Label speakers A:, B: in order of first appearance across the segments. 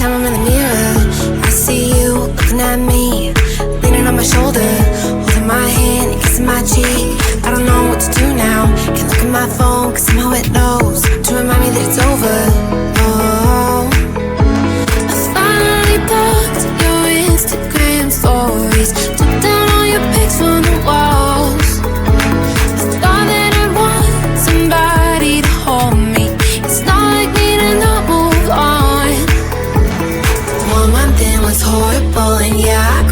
A: time I'm in the mirror, I see you looking at me, leaning on my shoulder, holding my hand and kissing my cheek. I don't know what to do now. Can't look at my phone, cause somehow it knows to remind me that it's over. Oh, I finally blocked your Instagram stories, took down all your pics from the walls. I thought that I'd want somebody to hold me. It's not like me to not move on. 1 month in was horrible, and yeah,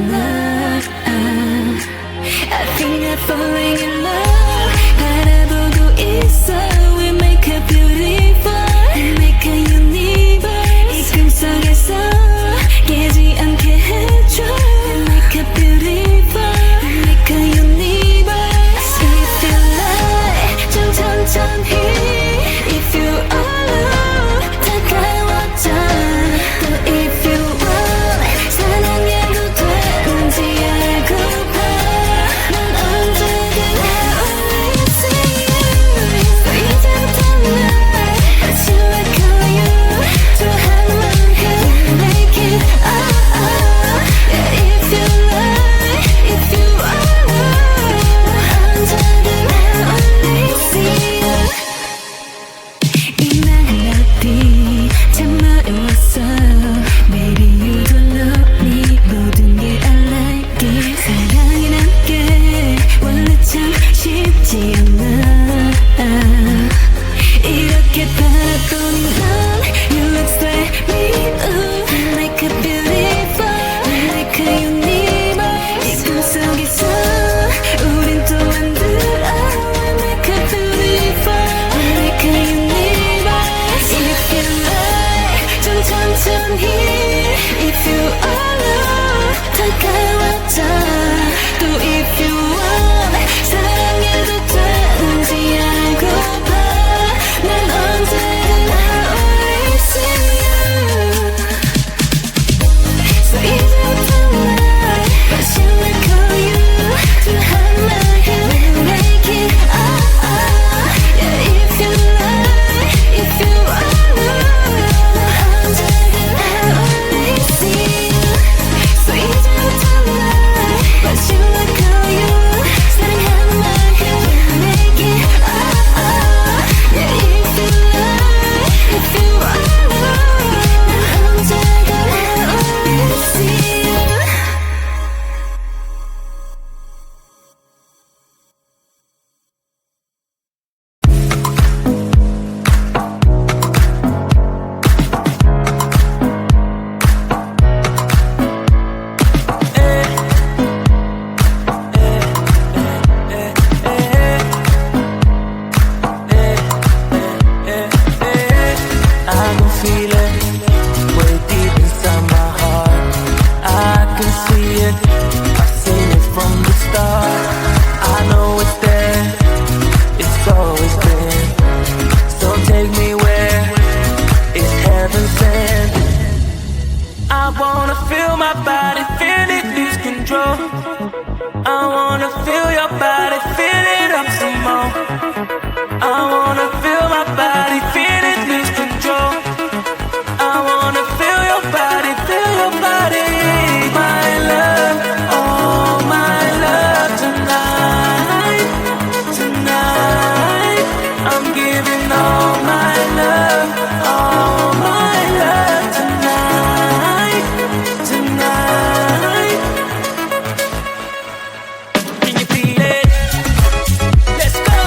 A: love. I think I'm falling in love. 바라보고 있어. We make it beautiful. We make a universe. 이 꿈속에서 깨지 않게 해줘. We make it beautiful. We make a universe. If you like 좀 천천히. If you alone 다가와줘. 또 if you want 사랑해도 되는지 알고봐. 난 언제든 always see you. So 이제부터 날 다시 like you. 좋아하는 해 make it yeah. If you like, if you alone 난 언제든 always see you. 이 멜로디 참 어려웠어. Maybe you don't love me. 모든 게 I like it. 사랑이란 게 원래 참 쉽지 않아. 이렇게 바라보는 넌 You look like me. Ooh. You make it beautiful. You make a universe. 이 꿈속에서 우린 또 만들어. You make it beautiful. You make a universe. If you like 좀 천천히. If you alone 다가와줘. 또 if you want 사랑해도 되는지 알고봐. 난 언제든 always see you. So 이제부터 날 다시 like you. 좋아하는 해 make it yeah. If you like, if you alone 난 언제든 always see you. So 이제부터 날 다시 like you. 사랑하는 해 make it yeah. If you like, if you alone 난 언제든 always see you.
B: I can feel it way deep inside my heart. I can see it, I've seen it from the start. I know it's there, it's always been. So take me where it's heaven sent. I wanna feel my body, feel it lose control. I wanna feel your body, feel it up some more. I wanna feel my body, feel it lose control. I wanna feel your body, feel your body. My love, oh my love tonight, tonight. I'm giving all my love tonight, tonight. Can you feel it? Let's go.